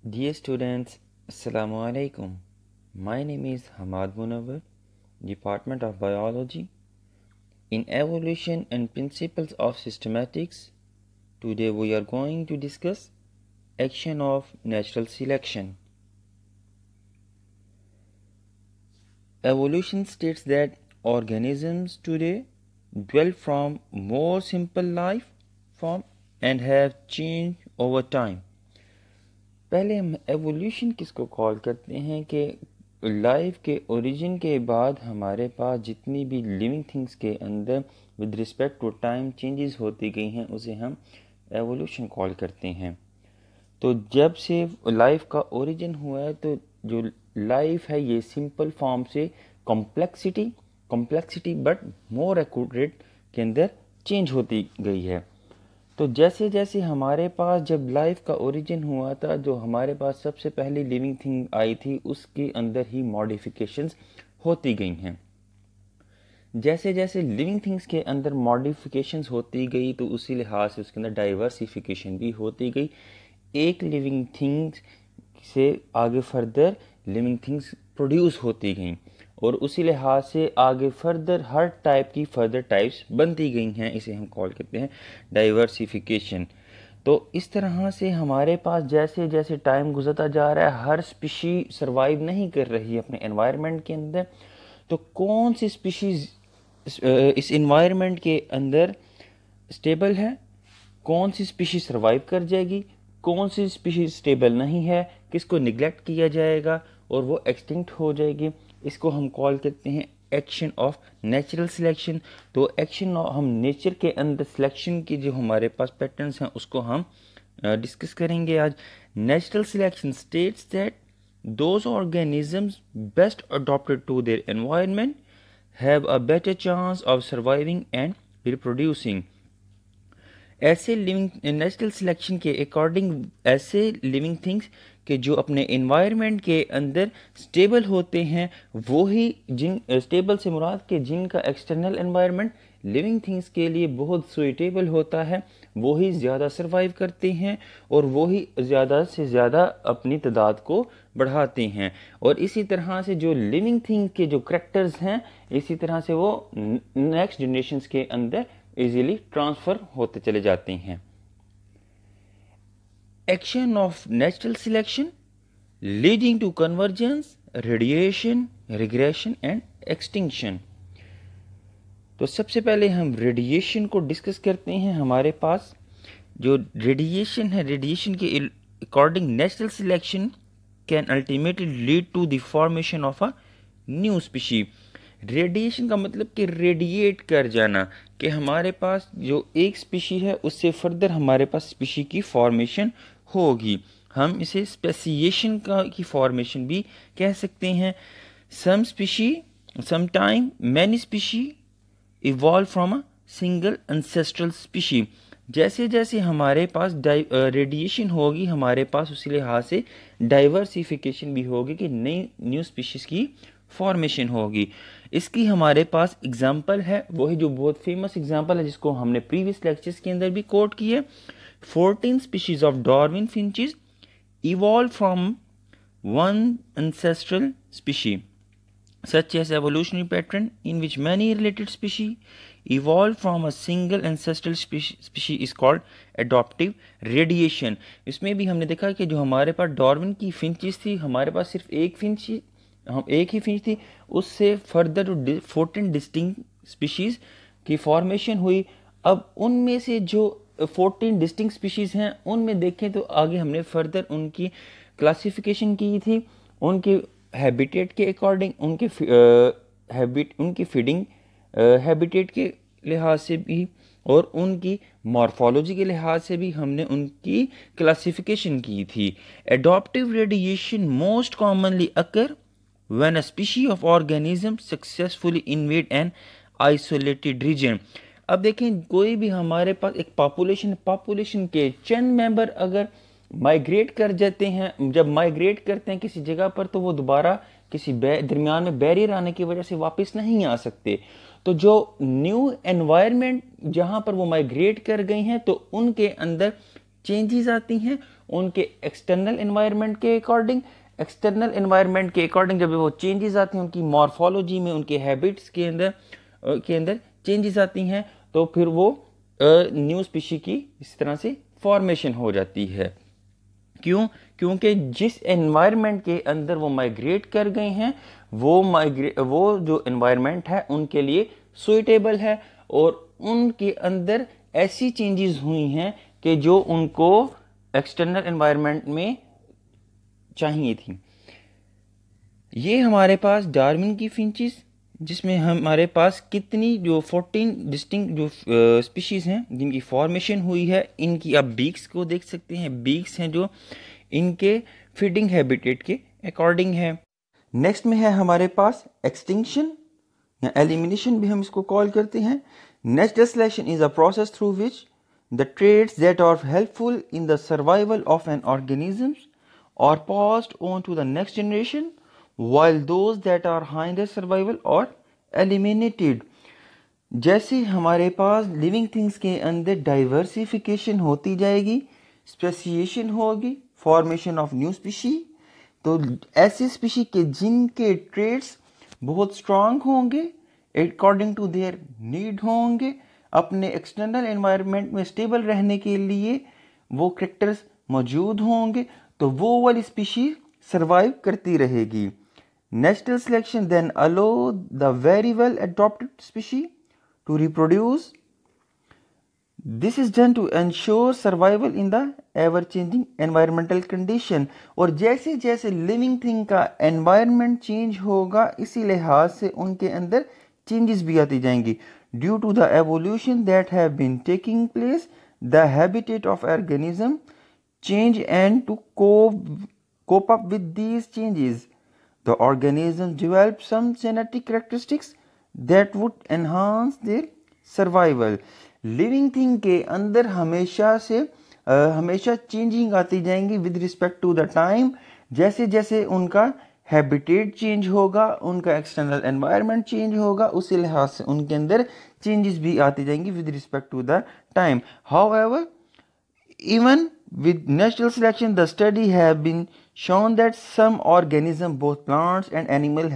Dear students, Assalamu alaikum. My name is Hamad Munawar, Department of Biology. In Evolution and Principles of Systematics, today we are going to discuss action of natural selection. Evolution states that organisms today dwell from more simple life form and have changed over time. पहले हम evolution किसको call करते हैं कि life के origin के बाद हमारे पास जितनी भी लिविंग थिंग्स के अंदर with respect to time changes होती गई हैं उसे हम एवोल्यूशन कॉल करते हैं। तो जब से लाइफ का ओरिजिन हुआ है तो जो लाइफ है ये सिंपल फॉर्म से कॉम्प्लेक्सिटी बट मोर एक्यूरेट के अंदर चेंज होती गई है। तो जैसे जैसे हमारे पास जब लाइफ का ओरिजिन हुआ था, जो हमारे पास सबसे पहली लिविंग थिंग आई थी उसके अंदर ही मॉडिफिकेशंस होती गई हैं। जैसे जैसे लिविंग थिंग्स के अंदर मॉडिफिकेशंस होती गई तो उसी लिहाज से उसके अंदर डाइवर्सिफिकेशन भी होती गई। एक लिविंग थिंग से आगे फर्दर लिविंग थिंग्स प्रोड्यूस होती गई और उसी लिहाज से आगे फर्दर हर टाइप की फर्दर टाइप्स बनती गई हैं। इसे हम कॉल करते हैं डाइवर्सिफिकेशन। तो इस तरह से हमारे पास जैसे जैसे टाइम गुजरता जा रहा है हर स्पीशी सर्वाइव नहीं कर रही है अपने एनवायरनमेंट के अंदर। तो कौन सी स्पीशीज इस एनवायरनमेंट के अंदर स्टेबल है, कौन सी स्पीशीज सर्वाइव कर जाएगी, कौन सी स्पीशीज स्टेबल नहीं है, किसको निगलेक्ट किया जाएगा और वो एक्सटिंक्ट हो जाएगी, इसको हम कॉल करते हैं एक्शन ऑफ नेचुरल सिलेक्शन। तो एक्शन हम नेचर के अंदर सिलेक्शन की जो हमारे पास पैटर्न्स हैं उसको हम डिस्कस करेंगे आज। Natural selection states that those organisms best adopted to their environment have a better chance of surviving and reproducing. ऐसे लिविंग नेचुरल सिलेक्शन के अकॉर्डिंग ऐसे लिविंग थिंग्स कि जो अपने एनवायरनमेंट के अंदर स्टेबल होते हैं वो ही जिन स्टेबल से मुराद के जिनका एक्सटर्नल एनवायरनमेंट लिविंग थिंग्स के लिए बहुत सुइटेबल होता है वो ही ज़्यादा सर्वाइव करते हैं और वो ही ज़्यादा से ज़्यादा अपनी तादाद को बढ़ाते हैं। और इसी तरह से जो लिविंग थिंग के जो करैक्टर्स हैं इसी तरह से वो नेक्स्ट जनरेशन्स के अंदर इजीली ट्रांसफ़र होते चले जाते हैं। Action of natural selection leading to convergence, radiation, regression and extinction। तो सबसे पहले हम रेडिएशन को डिस्कस करते हैं। हमारे पास जो रेडिएशन है, रेडिएशन के according natural selection can ultimately lead to the formation of a new species. Radiation का मतलब कि रेडिएट कर जाना, कि हमारे पास जो एक स्पीशी है उससे फर्दर हमारे पास स्पीशी की फॉर्मेशन होगी। हम इसे स्पेसिएशन की फॉर्मेशन भी कह सकते हैं। Some species sometime many species evolve from a single ancestral species. जैसे जैसे हमारे पास रेडिएशन होगी हमारे पास उसी लिहाज से डाइवर्सिफिकेशन भी होगी कि नई न्यू स्पीशीज़ की फॉर्मेशन होगी। इसकी हमारे पास एग्जाम्पल है, वही जो बहुत फेमस एग्जाम्पल है जिसको हमने प्रीवियस लेक्चर्स के अंदर भी कोट किया। 14 species of Darwin finches evolved from one ancestral species, such as evolutionary pattern in which many related species evolved from a single ancestral species is called adoptive radiation। इसमें भी हमने देखा कि जो हमारे पास डार्विन की फिंचेस थी, हमारे पास सिर्फ एक ही फिंच थी, उससे फर्दर 14 डिस्टिंक्ट स्पीशीज़ की फॉर्मेशन हुई। अब उनमें से जो 14 डिस्टिंक्ट स्पीशीज़ हैं उनमें देखें तो आगे हमने फर्दर उनकी क्लासिफिकेशन की थी उनके हैबिटेट के अकॉर्डिंग, उनकी फीडिंग हैबिटेट के लिहाज से भी और उनकी मॉर्फोलॉजी के लिहाज से भी हमने उनकी क्लासिफिकेशन की थी। Adaptive radiation most commonly occur when a species of organism successfully invade an isolated region. अब देखें कोई भी हमारे पास एक पॉपुलेशन के चंद मेंबर अगर माइग्रेट कर जाते हैं, जब माइग्रेट करते हैं किसी जगह पर तो वो दोबारा किसी दरमियान में बैरियर आने की वजह से वापस नहीं आ सकते। तो जो न्यू एनवायरनमेंट जहाँ पर वो माइग्रेट कर गई हैं तो उनके अंदर चेंजेस आती हैं उनके एक्सटर्नल एनवायरनमेंट के अकॉर्डिंग। एक्सटर्नल एनवायरनमेंट के अकॉर्डिंग जब वो चेंजेस आती हैं उनकी मॉर्फोलॉजी में, उनके हैबिट्स के अंदर चेंजेस आती हैं, तो फिर वो न्यू स्पीशी की इस तरह से फॉर्मेशन हो जाती है। क्यों? क्योंकि जिस एनवायरनमेंट के अंदर वो माइग्रेट कर गए हैं वो जो एनवायरनमेंट है उनके लिए सुइटेबल है, और उनके अंदर ऐसी चेंजेस हुई हैं कि जो उनको एक्सटर्नल एनवायरनमेंट में चाहिए थी। ये हमारे पास डार्विन की फिंचेस, जिसमें हमारे पास कितनी जो 14 डिस्टिंक्ट जो स्पीशीज हैं जिनकी फॉर्मेशन हुई है, इनकी आप बीक्स को देख सकते हैं। बीक्स हैं जो इनके फीडिंग हैबिटेट के अकॉर्डिंग है। नेक्स्ट में है हमारे पास एक्सटिंक्शन या एलिमिनेशन भी हम इसको कॉल करते हैं। Natural selection is a process through which the traits that are helpful in the survival of an organism are passed on to the next generation while those that are hinder survival or eliminated। जैसे हमारे पास living things के अंदर diversification होती जाएगी, speciation होगी, formation of new species, तो ऐसे species के जिनके ट्रेड्स बहुत स्ट्रांग होंगे, अकॉर्डिंग टू देयर नीड होंगे, अपने एक्सटर्नल एनवायरनमेंट में स्टेबल रहने के लिए वो कैरेक्टर्स मौजूद होंगे, तो वो वाली स्पीशी सर्वाइव करती रहेगी। Natural selection then allow the very well adapted species to reproduce. This is done to ensure survival in the ever changing environmental condition। और जैसे जैसे living thing का environment change होगा, इसी लिहाज से उनके अंदर changes भी आती जाएंगी। Due to the evolution that have been taking place, the habitat of organism change, and to cope up with these changes the organism develop some genetic characteristics that would enhance their survival। Living thing के अंदर हमेशा changing आती जाएंगी with respect to the time. जैसे जैसे उनका habitat change होगा, उनका एक्सटर्नल एनवायरनमेंट चेंज होगा, उसी लिहाज से उनके अंदर चेंजेस भी आती जाएंगी with respect to the time. However, even with natural selection, the study have been shown that some organisms, both plants and animal,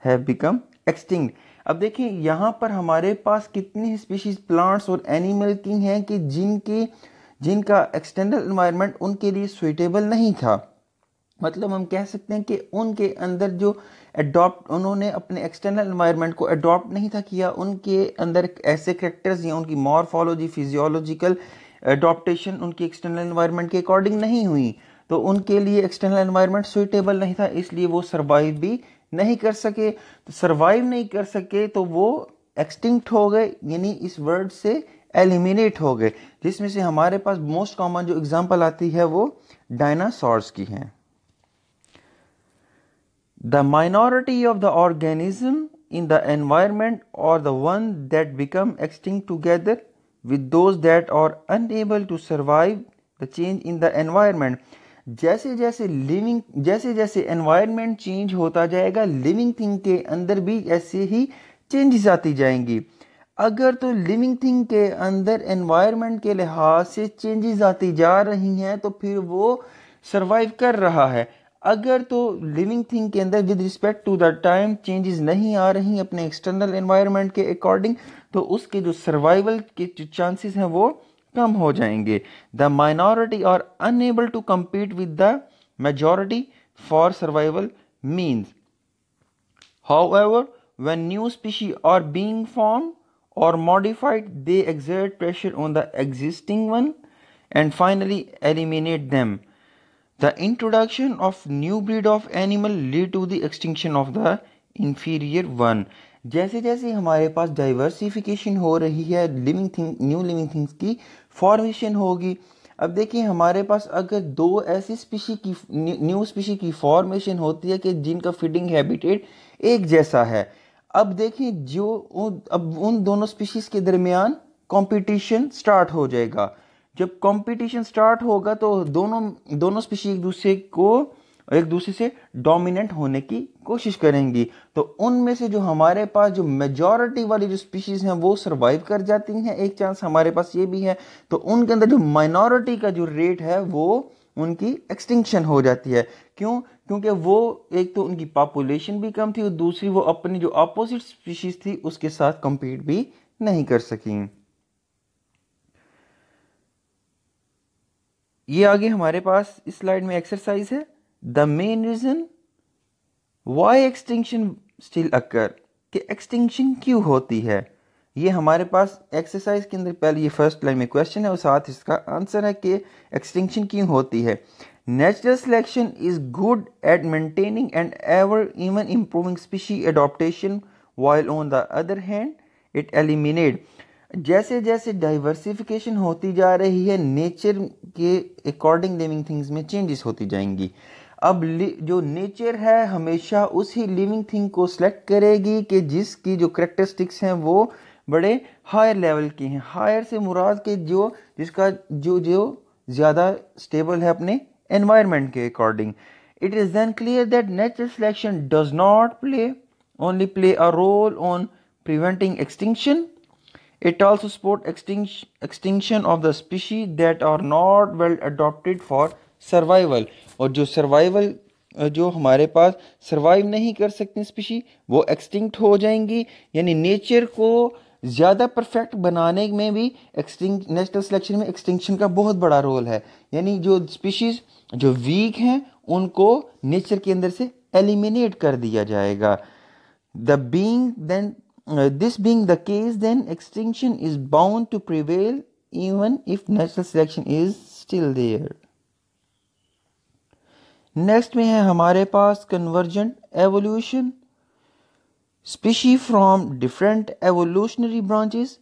have become extinct। अब देखिए यहाँ पर हमारे पास कितनी स्पीशीज प्लांट्स और एनिमल की हैं कि जिनका एक्सटर्नल एनवायरनमेंट उनके लिए सुइटेबल नहीं था। मतलब हम कह सकते हैं कि उनके अंदर जो उन्होंने अपने एक्सटर्नल एनवायरनमेंट को अडॉप्ट नहीं था किया, उनके अंदर ऐसे कैरेक्टर्स या उनकी मॉर्फोलॉजी, फिजियोलॉजिकल अडॉप्टेशन उनकी एक्सटर्नल एनवायरनमेंट के अकॉर्डिंग नहीं हुई, तो उनके लिए एक्सटर्नल एनवायरनमेंट सुइटेबल नहीं था, इसलिए वो सर्वाइव भी नहीं कर सके। तो सर्वाइव नहीं कर सके तो वो एक्सटिंक्ट हो गए, यानी इस वर्ड से एलिमिनेट हो गए, जिसमें से हमारे पास मोस्ट कॉमन जो एग्जांपल आती है वो डायनासोर्स की है। The minority of the organism in the environment और the one that become extinct together with those that are unable to survive the change in the environment। जैसे जैसे एनवायरनमेंट चेंज होता जाएगा, लिविंग थिंग के अंदर भी ऐसे ही चेंजेस आती जाएंगी। अगर तो लिविंग थिंग के अंदर एनवायरनमेंट के लिहाज से चेंजेस आती जा रही हैं तो फिर वो सर्वाइव कर रहा है। अगर तो लिविंग थिंग के अंदर with respect to the time changes नहीं आ रही अपने एक्सटर्नल एनवायरनमेंट के अकॉर्डिंग, तो उसके जो सर्वाइवल के जो चांसेस हैं वो कम हो जाएंगे। The minority are unable to compete with the majority for survival means। However, when new species are being formed or modified, they exert pressure on the existing one and finally eliminate them। The introduction of new breed of animal lead to the extinction of the inferior one। जैसे जैसे हमारे पास diversification हो रही है, new living things की formation होगी। अब देखिए हमारे पास अगर दो ऐसी न्यू स्पीशी की फॉर्मेशन होती है कि जिनका फीडिंग हैबिटेट एक जैसा है, अब देखिए अब उन दोनों स्पीशीज के दरमियान कंपटीशन स्टार्ट हो जाएगा। जब कंपटीशन स्टार्ट होगा तो दोनों स्पीशी एक दूसरे को और एक दूसरे से डोमिनेंट होने की कोशिश करेंगी। तो उनमें से जो हमारे पास जो मेजॉरिटी वाली जो स्पीशीज हैं वो सरवाइव कर जाती हैं, एक चांस हमारे पास ये भी है। तो उनके अंदर जो माइनॉरिटी का जो रेट है वो उनकी एक्सटिंक्शन हो जाती है। क्यों? क्योंकि वो एक तो उनकी पॉपुलेशन भी कम थी और दूसरी वो अपनी जो अपोजिट स्पीशीज थी उसके साथ कंपीट भी नहीं कर सकी। ये आगे हमारे पास इस स्लाइड में एक्सरसाइज है। The main reason why extinction still occur, कि एक्सटिंक्शन क्यों होती है। ये हमारे पास एक्सरसाइज के अंदर पहले ये फर्स्ट लाइन में क्वेश्चन है और साथ इसका आंसर है कि एक्सटिंक्शन क्यों होती है। Natural selection is good at maintaining and ever even improving species adaptation while on the other hand it eliminate, जैसे जैसे डाइवर्सिफिकेशन होती जा रही है नेचर के अकॉर्डिंग लिविंग थिंग्स में चेंजेस होती जाएंगी। अब जो नेचर है हमेशा उसी लिविंग थिंग को सिलेक्ट करेगी कि जिसकी जो करेक्टरिस्टिक्स हैं वो बड़े हायर लेवल की हैं। हायर से मुराद के जिसका जो ज़्यादा स्टेबल है अपने एनवायरनमेंट के according. It is then clear that natural selection does not only play a role on preventing extinction. It also supports extinction of the species that are not well adapted for survival. और जो survival जो हमारे पास survive नहीं कर सकती species वो extinct हो जाएंगी। यानी नेचर को ज़्यादा परफेक्ट बनाने में भी नेचुरल सिलेक्शन में एक्सटिंक्शन का बहुत बड़ा रोल है। यानी जो स्पीशीज जो वीक हैं उनको नेचर के अंदर से एलिमिनेट कर दिया जाएगा। This being the case, then extinction is bound to prevail even if natural selection is still there. Next में है हमारे पास convergent evolution. Species from different evolutionary branches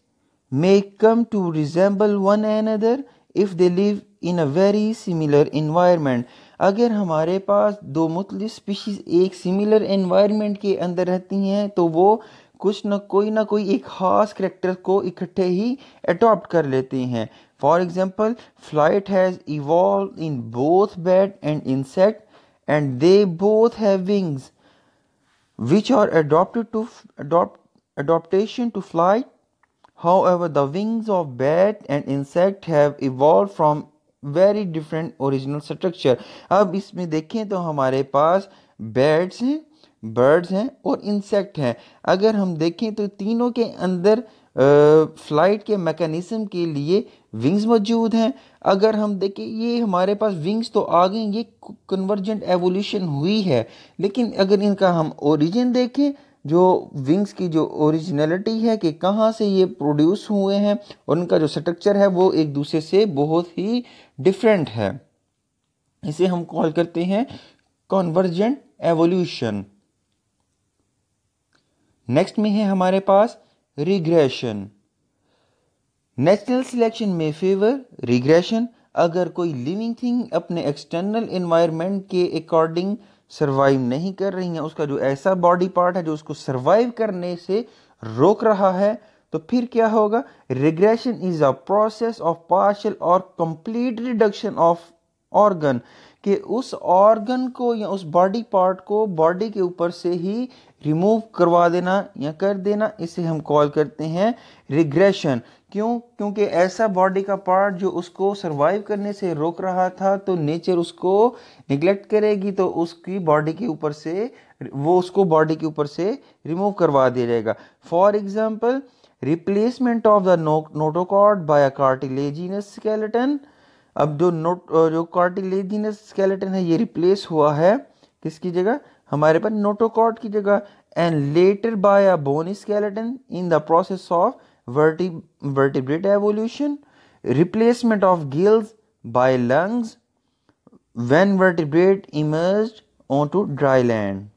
may come to resemble one another if they live in a very similar environment. अगर हमारे पास दो मुख्तलिफ species एक similar environment के अंदर रहती हैं तो वो कुछ ना कोई एक ख़ास करेक्टर को इकट्ठे ही अडॉप्ट कर लेते हैं। For example, flight has evolve in both bird and insect and they both have wings which are adaptation to flight. However, the wings of bat and insect have evolved from very different original structure. अब इसमें देखें तो हमारे पास birds हैं, birds हैं और insect हैं। अगर हम देखें तो तीनों के अंदर फ्लाइट के मैकेनिज्म के लिए विंग्स मौजूद हैं। अगर हम देखें ये हमारे पास विंग्स तो आ गई, ये कन्वर्जेंट एवोल्यूशन हुई है, लेकिन अगर इनका हम ओरिजिन देखें जो विंग्स की जो ओरिजिनलिटी है कि कहाँ से ये प्रोड्यूस हुए हैं और उनका जो स्ट्रक्चर है वो एक दूसरे से बहुत ही डिफरेंट है। इसे हम कॉल करते हैं कन्वर्जेंट एवोल्यूशन। नेक्स्ट में है हमारे पास रिग्रेशन। नेचुरल सिलेक्शन में फेवर रिग्रेशन। अगर कोई लिविंग थिंग अपने एक्सटर्नल एनवायरनमेंट के अकॉर्डिंग सर्वाइव नहीं कर रही है, उसका जो ऐसा बॉडी पार्ट है जो उसको सर्वाइव करने से रोक रहा है, तो फिर क्या होगा? Regression is a process of partial और कंप्लीट रिडक्शन ऑफ ऑर्गन, कि उस ऑर्गन को या उस बॉडी पार्ट को बॉडी के ऊपर से ही रिमूव करवा देना या कर देना, इसे हम कॉल करते हैं रिग्रेशन। क्यों? क्योंकि ऐसा बॉडी का पार्ट जो उसको सरवाइव करने से रोक रहा था तो नेचर उसको निगलेक्ट करेगी, तो उसकी बॉडी के ऊपर से वो उसको बॉडी के ऊपर से रिमूव करवा दिया जाएगा। For example, replacement of the notochord by a cartilaginous skeleton. अब जो कार्टिलेजिनस स्केलेटन है ये रिप्लेस हुआ है किसकी जगह? हमारे पास नोटोकॉर्ड की जगह। And later by a bony skeleton in the process of vertebrate evolution. Replacement of gills by lungs when vertebrate emerged onto dry land.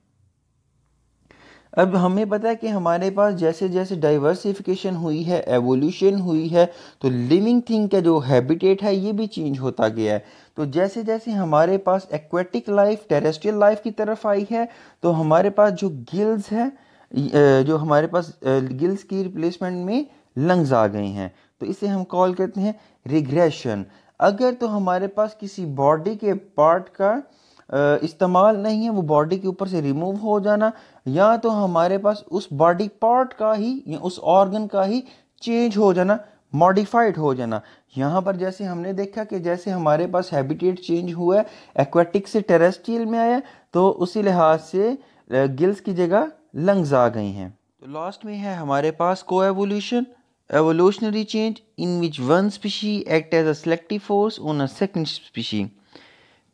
अब हमें पता है कि हमारे पास जैसे जैसे डाइवर्सिफिकेशन हुई है, एवोल्यूशन हुई है, तो लिविंग थिंग का जो हैबिटेट है ये भी चेंज होता गया है। तो जैसे जैसे हमारे पास एक्वेटिक लाइफ, टेरेस्ट्रियल लाइफ की तरफ आई है, तो हमारे पास जो गिल्स है, जो हमारे पास गिल्स की रिप्लेसमेंट में लंग्स आ गए हैं, तो इसे हम कॉल करते हैं रिग्रेशन। अगर तो हमारे पास किसी बॉडी के पार्ट का इस्तेमाल नहीं है, वो बॉडी के ऊपर से रिमूव हो जाना, या तो हमारे पास उस बॉडी पार्ट का ही या उस ऑर्गन का ही चेंज हो जाना, मॉडिफाइड हो जाना। यहाँ पर जैसे हमने देखा कि जैसे हमारे पास हैबिटेट चेंज हुआ है, एक्वेटिक से टेरेस्ट्रियल में आया, तो उसी लिहाज से गिल्स की जगह लंग्स आ गई हैं। तो लास्ट में है हमारे पास coevolution, evolutionary change in which one species act as a selective force on a second species.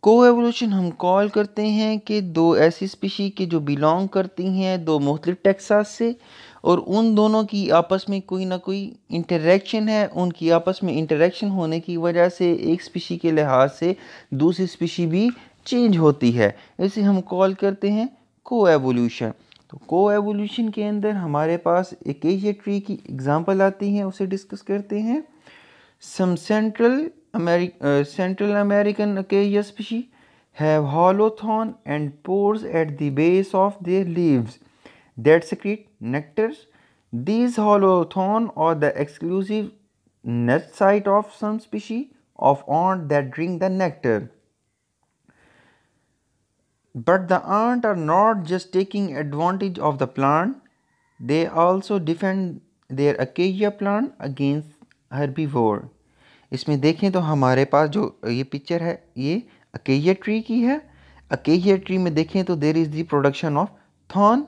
Coevolution हम कॉल करते हैं कि दो ऐसी स्पीशी के जो बिलोंग करती हैं दो मुख्तलिफ टेक्सास से, और उन दोनों की आपस में कोई ना कोई इंटरेक्शन है, उनकी आपस में इंटरेक्शन होने की वजह से एक स्पीशी के लिहाज से दूसरी स्पीशी भी चेंज होती है, इसे हम कॉल करते हैं कोएवोल्यूशन। तो कोएवोल्यूशन के अंदर हमारे पास एकेशिया ट्री की एग्जांपल आती है, उसे डिस्कस करते हैं। Some Central American acacia species have hollow thorn and pores at the base of their leaves that secrete nectar. These hollow thorn are the exclusive nest site of some species of ant that drink the nectar. But the ants are not just taking advantage of the plant, they also defend their acacia plant against herbivore. इसमें देखें तो हमारे पास जो ये picture है ये acacia tree की है। अकेशिया ट्री में देखें तो there is the production of thorn.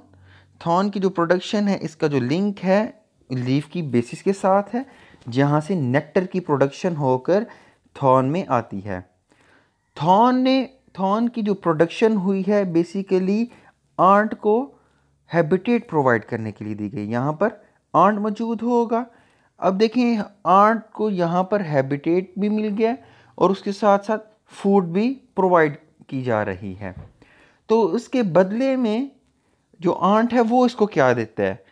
Thorn की जो प्रोडक्शन है इसका जो लिंक है लीफ की बेसिस के साथ है, जहाँ से नेक्टर की प्रोडक्शन होकर थॉर्न में आती है। थॉर्न की जो प्रोडक्शन हुई है बेसिकली आंट को हैबिटेट प्रोवाइड करने के लिए दी गई। यहाँ पर आंट मौजूद होगा। अब देखें आंट को यहाँ पर हैबिटेट भी मिल गया और उसके साथ साथ फूड भी प्रोवाइड की जा रही है। तो उसके बदले में जो आंट है वो इसको क्या देता है,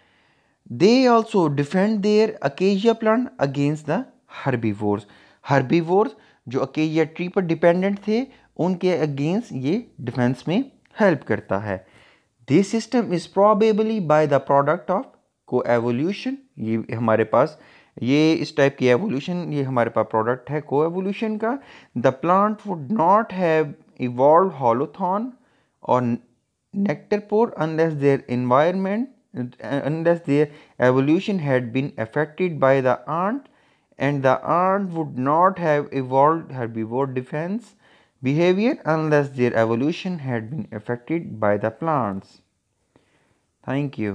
they also defend their acacia plant against the herbivores. Herbivores जो अकेशिया ट्री पर डिपेंडेंट थे उनके अगेंस्ट ये डिफेंस में हेल्प करता है। This system is probably by the product of coevolution. ये हमारे पास ये इस टाइप की एवोल्यूशन ये हमारे पास प्रोडक्ट है कोएवोल्यूशन का। The plant would not have evolve hollow thorn और nectarpore unless their evolution had been affected by the ant, and the ant would not have evolved herbivore defense behavior unless their evolution had been affected by the plants. Thank you.